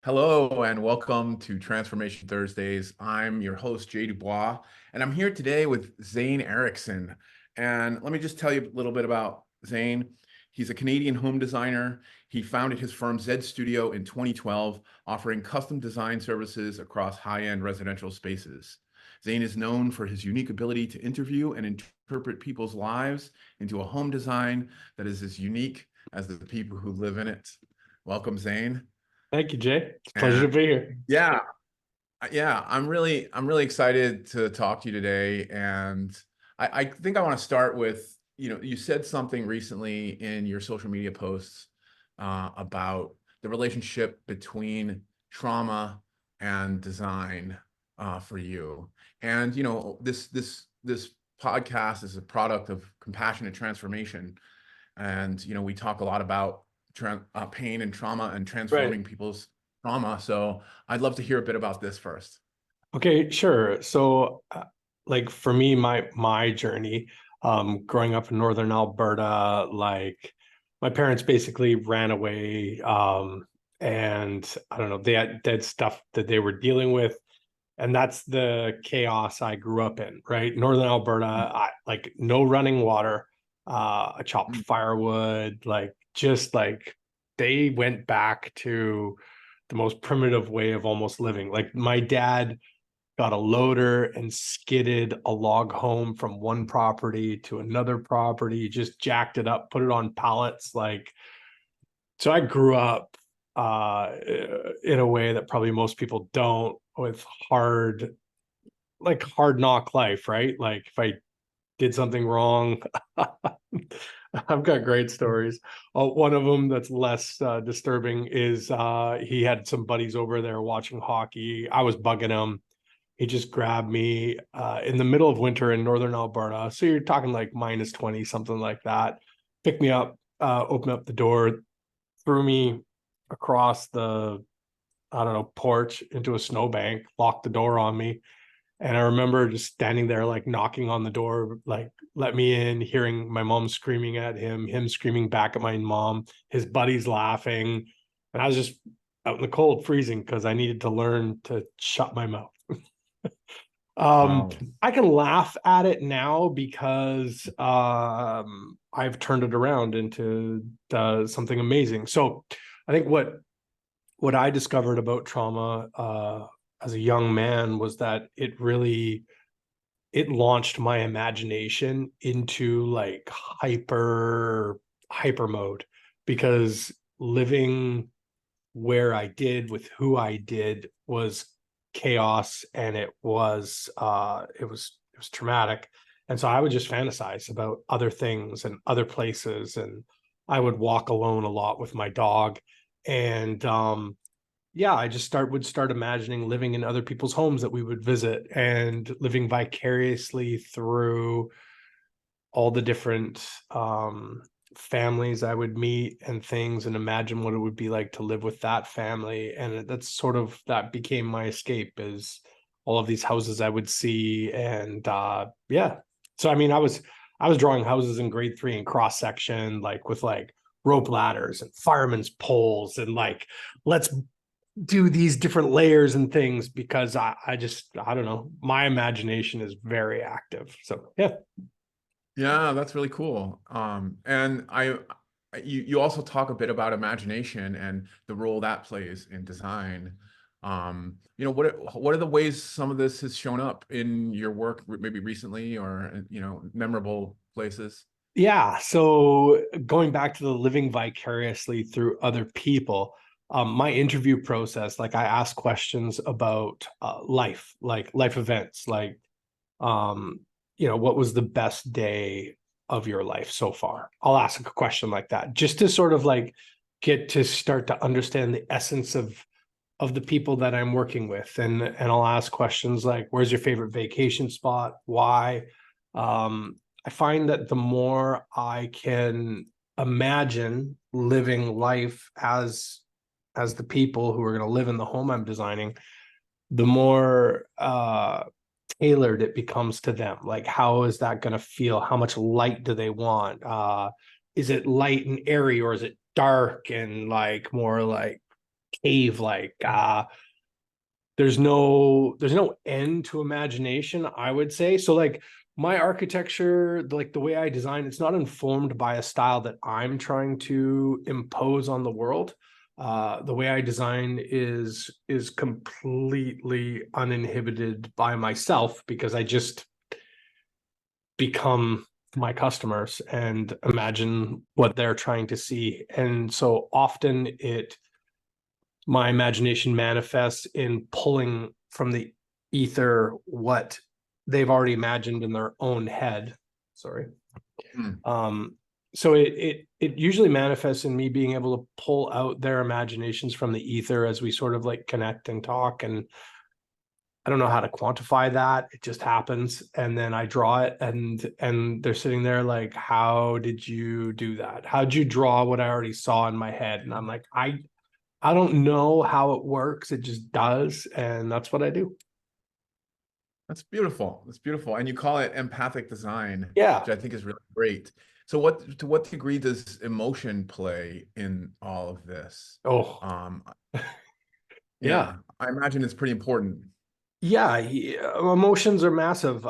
Hello and welcome to Transformation Thursdays. I'm your host, Jay Dubois, and I'm here today with Zane Erickson. And let me just tell you a little bit about Zane. He's a Canadian home designer. He founded his firm Zed Studio in 2012, offering custom design services across high-end residential spaces. Zane is known for his unique ability to interview and interpret people's lives into a home design that is as unique as the people who live in it. Welcome, Zane. Thank you, Jay. It's a pleasure And to be here. yeah, yeah, I'm really excited to talk to you today. And I think I want to start with, you said something recently in your social media posts about the relationship between trauma and design for you. And this podcast is a product of compassionate transformation. And we talk a lot about pain and trauma and Right. transforming people's trauma. So I'd love to hear a bit about this first. Okay, sure. So, like for me, my journey, growing up in northern Alberta, like my parents basically ran away, and I don't know, they had stuff that they were dealing with, and that's the chaos I grew up in, right? Northern Alberta, like no running water, I chopped Mm. firewood, like just like they went back to the most primitive way of almost living. Like my dad got a loader and skidded a log home from one property to another property, just jacked it up, put it on pallets. Like, so I grew up in a way that probably most people don't, with hard knock life, right? Like if I did something wrong, I've got great stories. One of them that's less disturbing is he had some buddies over there watching hockey. I was bugging him. He just grabbed me in the middle of winter in northern Alberta. So you're talking like minus 20, something like that. Picked me up, opened up the door, threw me across the, I don't know, porch into a snowbank, locked the door on me. And I remember just standing there, like knocking on the door, like, let me in, hearing my mom screaming at him screaming back at my mom, his buddies laughing. And I was just out in the cold, freezing, because I needed to learn to shut my mouth. Um, Wow. I can laugh at it now because I've turned it around into something amazing. So I think what I discovered about trauma as a young man was that it launched my imagination into like hyper mode, because living where I did with who I did was chaos, and it was traumatic. And so I would just fantasize about other things and other places, and I would walk alone a lot with my dog. And yeah, I just would start imagining living in other people's homes that we would visit, and living vicariously through all the different families I would meet and things, and imagine what it would be like to live with that family. And that's sort of, that became my escape, is all of these houses I would see. And yeah. So I mean, I was drawing houses in grade 3 in cross section, like with like rope ladders and firemen's poles, and like, let's do these different layers and things, because I don't know, my imagination is very active. So yeah. Yeah, that's really cool. And you also talk a bit about imagination and the role that plays in design. What are the ways some of this has shown up in your work, maybe recently or memorable places? Yeah. So going back to the living vicariously through other people, my interview process, like I ask questions about life, like life events, like, um, what was the best day of your life so far? I'll ask a question like that, just to sort of like get to start to understand the essence of the people that I'm working with. And I'll ask questions like, where's your favorite vacation spot? Why? I find that the more I can imagine living life as the people who are going to live in the home I'm designing, the more tailored it becomes to them. Like, how is that going to feel? How much light do they want? Is it light and airy, or is it dark and like more like cave like. There's no end to imagination, I would say. So like my architecture, like the way I design, it's not informed by a style that I'm trying to impose on the world. The way I design is completely uninhibited by myself, because I just become my customers and imagine what they're trying to see. And so often my imagination manifests in pulling from the ether what they've already imagined in their own head. Sorry. Hmm. Um, so it usually manifests in me being able to pull out their imaginations from the ether as we sort of like connect and talk. And I don't know how to quantify that. It just happens. And then I draw it, and they're sitting there like, how did you do that? How'd you draw what I already saw in my head? And I'm like, I don't know how it works. It just does. And that's what I do. That's beautiful. That's beautiful. And you call it empathic design, Yeah. which I think is really great. So what to what degree does emotion play in all of this? Oh, Um, yeah. yeah, I imagine it's pretty important. Yeah. Emotions are massive.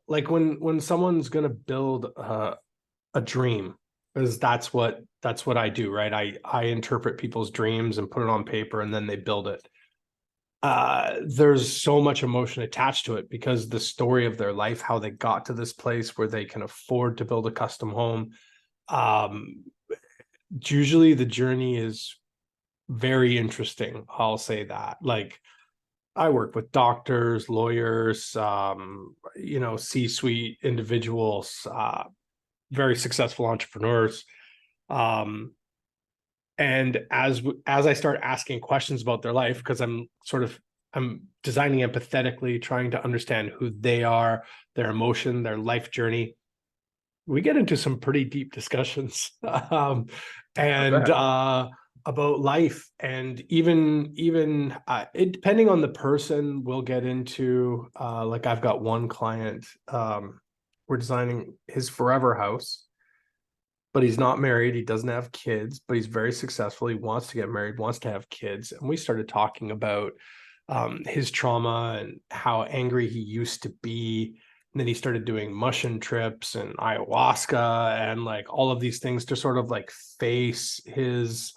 Like when someone's gonna build a dream, because that's what I do, right? I interpret people's dreams and put it on paper, and then they build it. There's so much emotion attached to it, because the story of their life, how they got to this place where they can afford to build a custom home. Um, Usually the journey is very interesting. I'll say that. Like I work with doctors, lawyers, C-suite individuals, very successful entrepreneurs. Um, and as I start asking questions about their life, because I'm designing empathetically, trying to understand who they are, their emotion, their life journey, we get into some pretty deep discussions. I And bet. about life, and even it, depending on the person, we'll get into like I've got one client, we're designing his forever house, but he's not married, he doesn't have kids, but he's very successful, he wants to get married, wants to have kids. And we started talking about his trauma and how angry he used to be. And then he started doing mushroom trips and ayahuasca and like all of these things to sort of like face his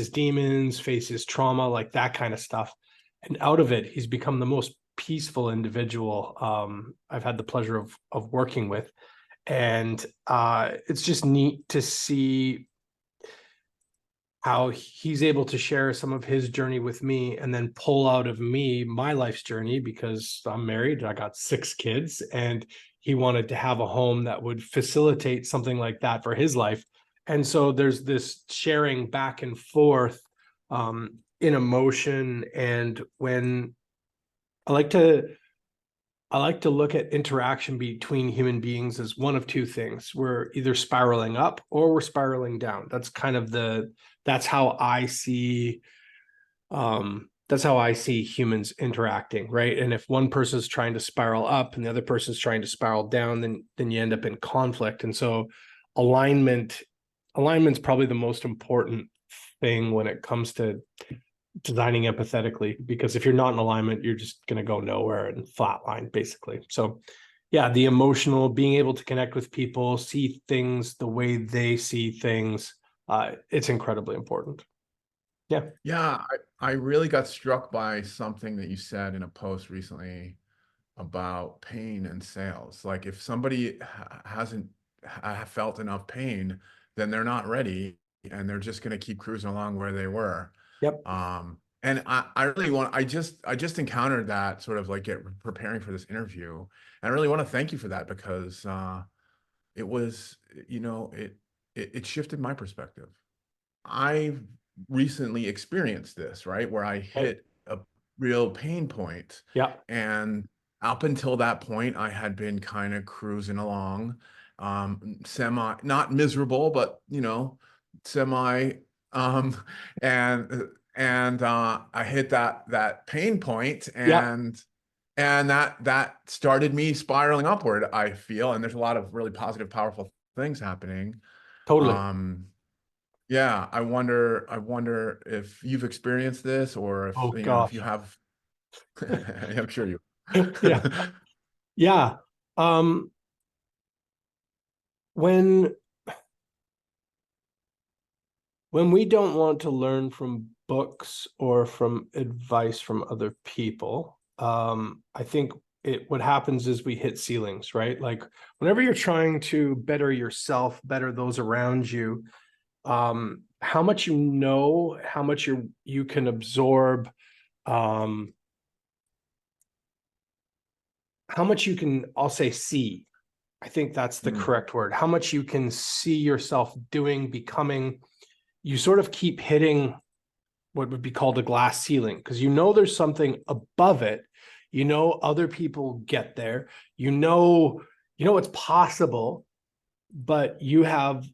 demons, face his trauma, like that kind of stuff. And out of it, he's become the most peaceful individual I've had the pleasure of working with. And it's just neat to see how he's able to share some of his journey with me, and then pull out of me my life's journey, because I'm married, I got 6 kids, and he wanted to have a home that would facilitate something like that for his life. And so there's this sharing back and forth in emotion. And when I like to I like to look at interaction between human beings as one of two things. We're either spiraling up or we're spiraling down. That's how I see humans interacting, right? And if one person's trying to spiral up and the other person's trying to spiral down, then you end up in conflict. And so alignment alignment's probably the most important thing when it comes to designing empathetically, because if you're not in alignment, you're just going to go nowhere and flatline basically. So yeah, the emotional, being able to connect with people, see things the way they see things, it's incredibly important. Yeah. Yeah, I really got struck by something that you said in a post recently about pain and sales. Like if somebody hasn't felt enough pain, then they're not ready and they're just going to keep cruising along where they were. Yep. And I really want, I just encountered that sort of like preparing for this interview. And I really want to thank you for that because it was, you know, it shifted my perspective. I recently experienced this, right? Where I Okay. hit a real pain point. Yeah. And up until that point, I had been kind of cruising along, semi, not miserable, but semi, um, and I hit that pain point, Yeah. and that started me spiraling upward, I feel, and there's a lot of really positive, powerful things happening. Totally. Um, Yeah, I wonder if you've experienced this or if, Oh if you gosh. have, I'm sure you. Yeah. Yeah. Um, when when we don't want to learn from books or from advice from other people, I think what happens is we hit ceilings, right? Like whenever you're trying to better yourself, better those around you, how much you know, how much you can absorb, um, how much you can, I'll say, see. I think that's the Mm, correct word. How much you can see yourself doing, becoming. You sort of keep hitting what would be called a glass ceiling because you know there's something above it. You know other people get there. You know it's possible, but you have,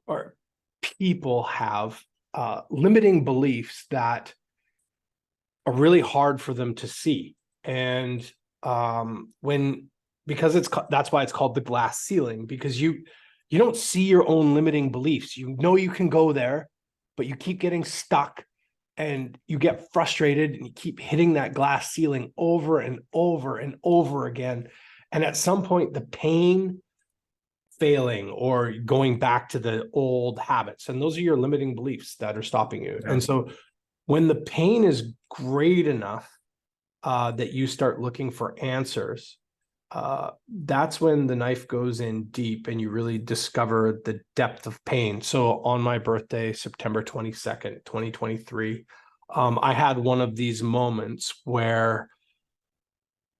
or people have, limiting beliefs that are really hard for them to see. And when because that's why it's called the glass ceiling, because you don't see your own limiting beliefs. You know you can go there, but you keep getting stuck and you get frustrated and you keep hitting that glass ceiling over and over and over again. And at some point, the pain, failing or going back to the old habits, and those are your limiting beliefs that are stopping you. yeah. And so when the pain is great enough, that you start looking for answers, that's when the knife goes in deep and you really discover the depth of pain. So on my birthday, September 22nd, 2023, I had one of these moments where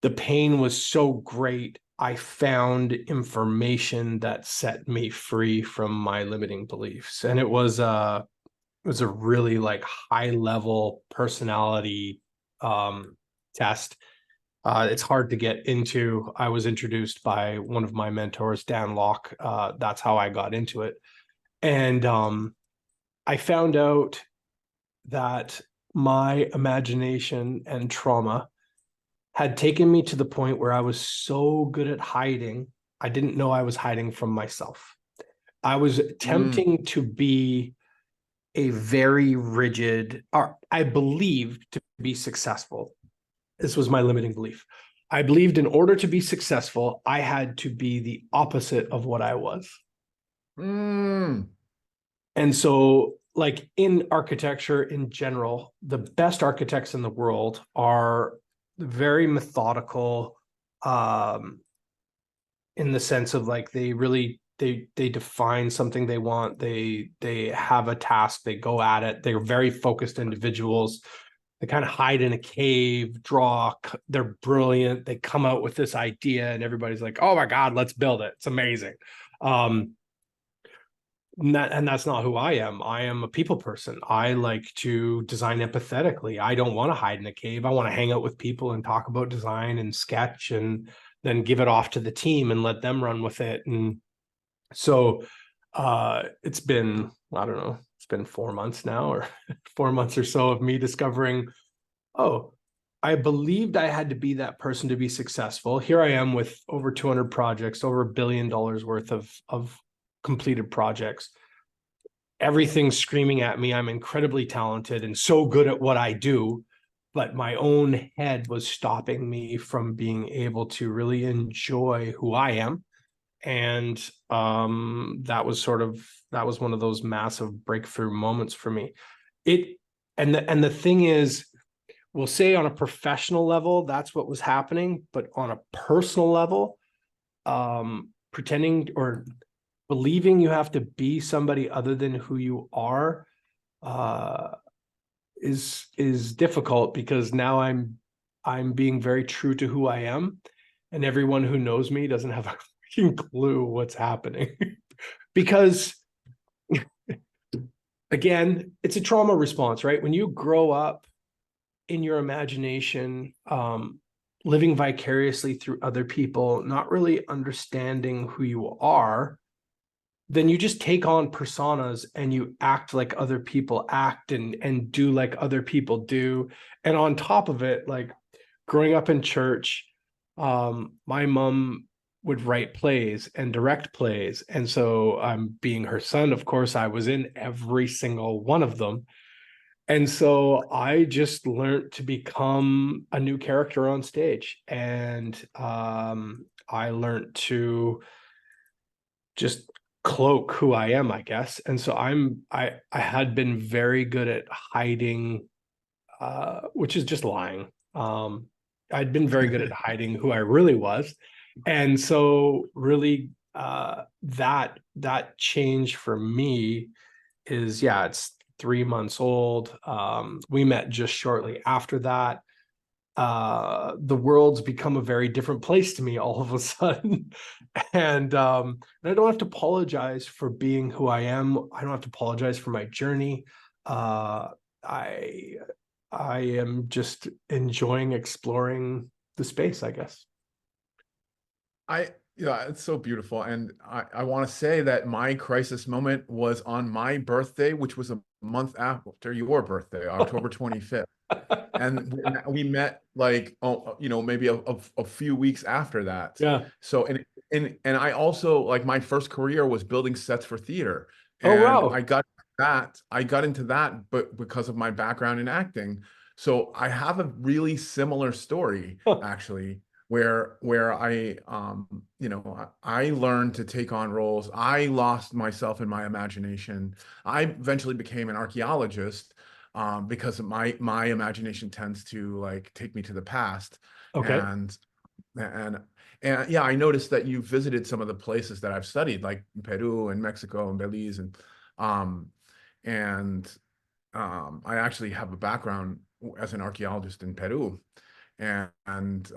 the pain was so great. I found information that set me free from my limiting beliefs. And it was a really like high level personality test. It's hard to get into. I was introduced by one of my mentors, Dan Locke. That's how I got into it. And I found out that my imagination and trauma had taken me to the point where I was so good at hiding, I didn't know I was hiding from myself. I was Mm, attempting to be a very rigid, or I believed to be successful. This was my limiting belief. I believed in order to be successful, I had to be the opposite of what I was. mm, And so, like in architecture in general, the best architects in the world are very methodical, um, in the sense of like they really they define something they want. They have a task, they go at it. They're very focused individuals. They kind of hide in a cave, draw. They're brilliant. They come out with this idea, and everybody's like, "Oh my god, let's build it! It's amazing." Um, and that's not who I am. I am a people person. I like to design empathetically. I don't want to hide in a cave. I want to hang out with people and talk about design and sketch and then give it off to the team and let them run with it. And so it's been, I don't know, it's been 4 months now, or 4 months or so of me discovering, oh, I believed I had to be that person to be successful. Here I am with over 200 projects, over $1 billion worth of completed projects. Everything's screaming at me. I'm incredibly talented and so good at what I do, but my own head was stopping me from being able to really enjoy who I am. And that was one of those massive breakthrough moments for me. It and the thing is, we'll say on a professional level, that's what was happening, but on a personal level, pretending or believing you have to be somebody other than who you are, uh, is difficult because now I'm being very true to who I am, and everyone who knows me doesn't have a freaking clue what's happening because again, it's a trauma response, right? When you grow up in your imagination, living vicariously through other people, not really understanding who you are, then you just take on personas and you act like other people act and do like other people do. And on top of it, like growing up in church, my mom would write plays and direct plays. And so I'm being her son, of course, I was in every single one of them. And so I just learned to become a new character on stage. And I learned to just cloak who I am, I guess. And so I had been very good at hiding, which is just lying. I'd been very good at hiding who I really was. And so really that change for me is, yeah, it's 3 months old. We met just shortly after that. The world's become a very different place to me all of a sudden. And I don't have to apologize for being who I am. I don't have to apologize for my journey. Uh, I I am just enjoying exploring the space, I guess. Yeah, it's so beautiful. And I want to say that my crisis moment was on my birthday, which was a month after your birthday, October 25th. And we met like, oh, maybe a few weeks after that. Yeah. So, and I also, like, my first career was building sets for theater. Oh, And wow. I got into that, but because of my background in acting. So I have a really similar story, Huh. actually, where I learned to take on roles. I lost myself in my imagination. I eventually became an archaeologist, because my imagination tends to, like, take me to the past. Okay. And and and yeah, I noticed that you visited some of the places that I've studied, like Peru and Mexico and Belize, um and I actually have a background as an archaeologist in Peru. And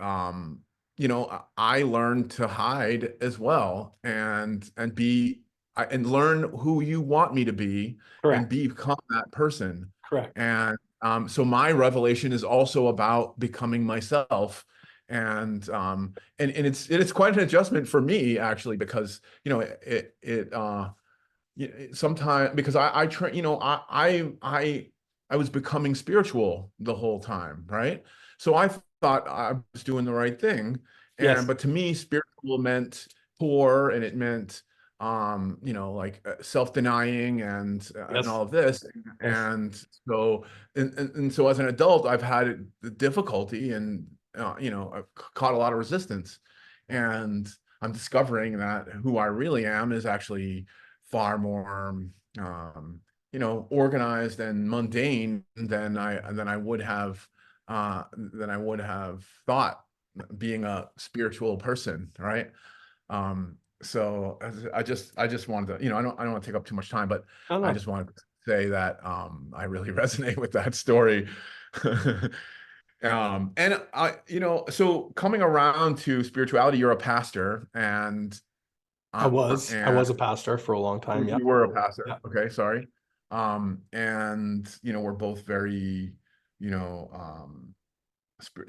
I learned to hide as well, and learn who you want me to be and Correct. become that person. Correct. And so my revelation is also about becoming myself. And it's quite an adjustment for me, actually, because sometimes, because I train, I was becoming spiritual the whole time, right? So I thought I was doing the right thing. Yes. But to me, spiritual meant poor, and it meant, like, self-denying and Yes. all of this. Yes. And so, and so as an adult, I've had the difficulty, and I've caught a lot of resistance. And I'm discovering that who I really am is actually far more, organized and mundane than I would have thought, being a spiritual person, right? So I just wanted to, I don't want to take up too much time, but No, I no. just wanted to say that I really resonate with that story. And so coming around to spirituality, you're a pastor, I and was a pastor for a long time. Yeah. you were a pastor. Yeah. Okay, sorry. And we're both very,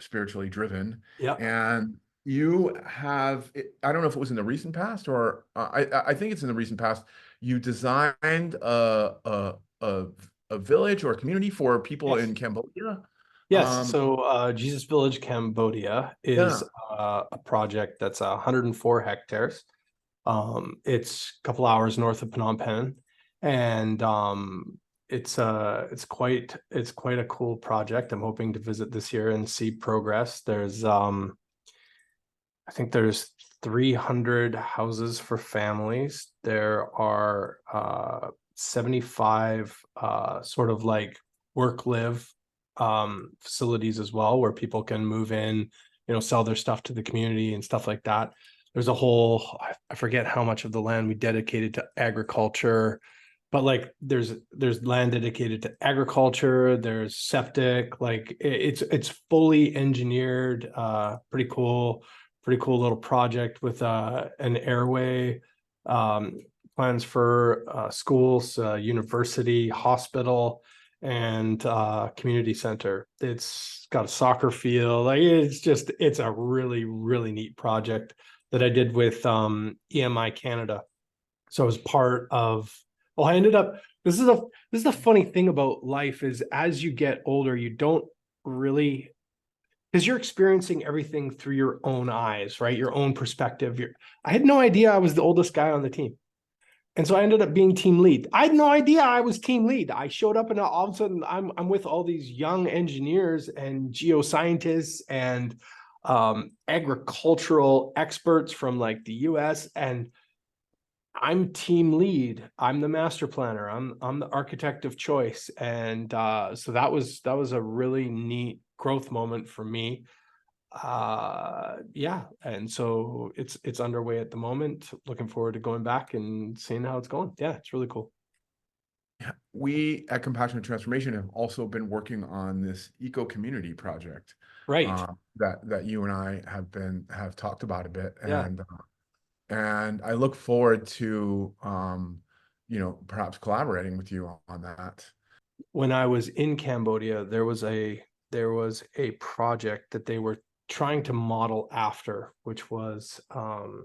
spiritually driven. Yeah. And you have, I don't know if it was in the recent past, or I think it's in the recent past. You designed a village or a community for people Yes. in Cambodia. Yes. Um, So Jesus Village, Cambodia is yeah. a project that's 104 hectares. It's a couple hours north of Phnom Penh, and it's quite a cool project. I'm hoping to visit this year and see progress. I think there's 300 houses for families. There are 75 sort of like work live facilities as well, where people can move in, sell their stuff to the community and stuff like that. There's a whole, I forget how much of the land we dedicated to agriculture, but like there's land dedicated to agriculture, there's septic, like it's fully engineered, pretty cool little project with an airway, um, plans for schools, university, hospital, and community center. It's got a soccer field. Like it's a really, really neat project that I did with EMI Canada. So I was part of, well, I ended up, this is the funny thing about life is as you get older, you don't really because you're experiencing everything through your own eyes, right? Your own perspective. I had no idea I was the oldest guy on the team. And so I ended up being team lead. I had no idea I was team lead. I showed up and all of a sudden I'm with all these young engineers and geoscientists and agricultural experts from like the US, and I'm team lead. I'm the master planner. I'm the architect of choice. And so that was a really neat growth moment for me. Yeah, and so it's underway at the moment. Looking forward to going back and seeing how it's going. Yeah, it's really cool. We at Compassionate Transformation have also been working on this eco community project Right. that you and I have talked about a bit, Yeah. and I look forward to perhaps collaborating with you on that. When I was in Cambodia, there was a project that they were trying to model after, which was oh,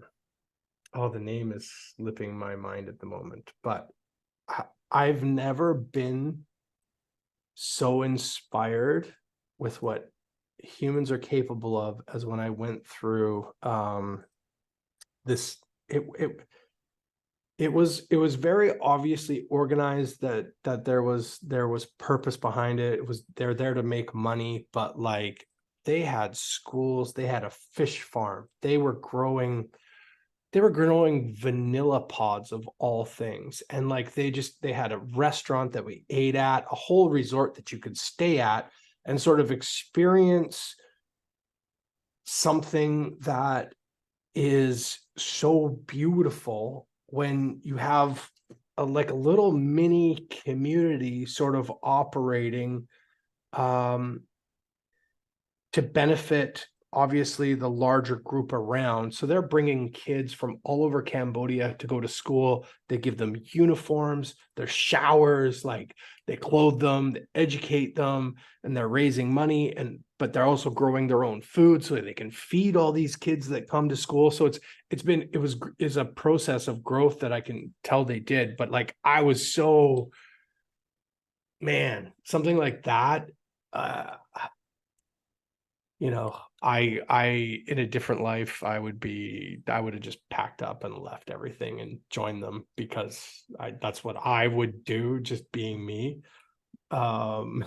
the name is slipping my mind at the moment, but I've never been so inspired with what humans are capable of as when I went through this. It was very obviously organized, that there was purpose behind it. It was they're there to make money, but like they had schools, they had a fish farm, they were growing vanilla pods of all things. And like they had a restaurant that we ate at, a whole resort that you could stay at and sort of experience something that is so beautiful when you have like a little mini community sort of operating um, to benefit obviously the larger group around. So they're bringing kids from all over Cambodia to go to school. They give them uniforms, there's showers, like they clothe them, they educate them, and they're raising money. But they're also growing their own food so they can feed all these kids that come to school. So it's a process of growth that I can tell they did. But like I was so, man, something like that. Uh, I in a different life, I would have just packed up and left everything and joined them, because that's what I would do, just being me. Um,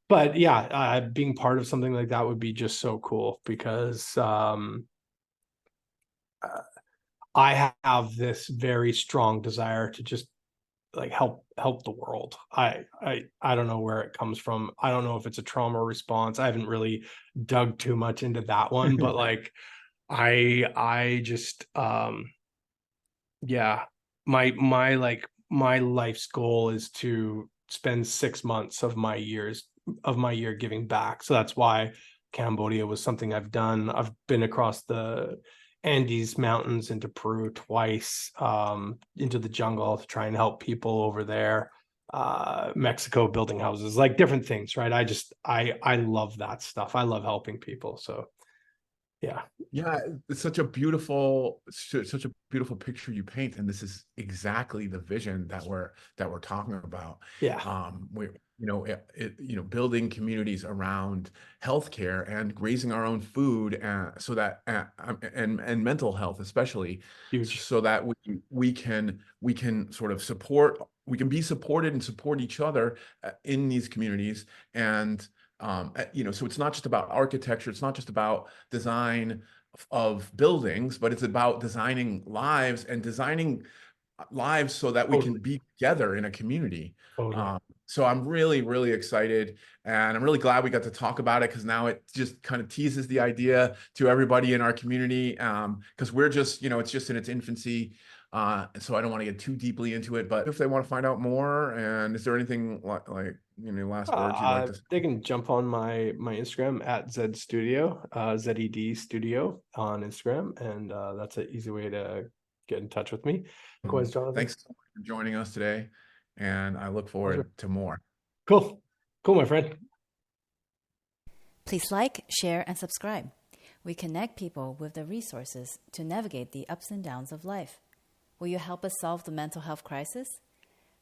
but yeah, being part of something like that would be just so cool, because uh, I have this very strong desire to just like help the world. I don't know where it comes from. I don't know if it's a trauma response. I haven't really dug too much into that one, but like I just yeah, my life's goal is to spend 6 months of my year giving back. So that's why Cambodia was something I've done. I've been across the Andes Mountains into Peru twice, into the jungle to try and help people over there. Mexico, building houses, like different things, right? I love that stuff. I love helping people. So yeah. Yeah, it's such a beautiful picture you paint, and this is exactly the vision that we're talking about. Yeah. We're building communities around healthcare and raising our own food, so that and mental health especially, Huge. so that we can sort of we can be supported and support each other in these communities. And so it's not just about architecture, it's not just about design of buildings, but it's about designing lives so that we can Totally. be together in a community. Totally. So I'm really, really excited, and I'm really glad we got to talk about it, because now it just kind of teases the idea to everybody in our community, because we're just, it's just in its infancy. So I don't want to get too deeply into it, but if they want to find out more, and is there anything like last words you'd like to say? They can jump on my Instagram at Zed Studio, Zed Studio on Instagram, and that's an easy way to get in touch with me. Likewise, Jonathan. Thanks so much for joining us today, and I look Pleasure. forward to more. Cool. Cool, my friend. Please like, share, and subscribe. We connect people with the resources to navigate the ups and downs of life. Will you help us solve the mental health crisis?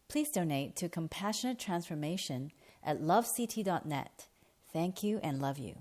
Please donate to Compassionate Transformation at lovect.net. Thank you and love you.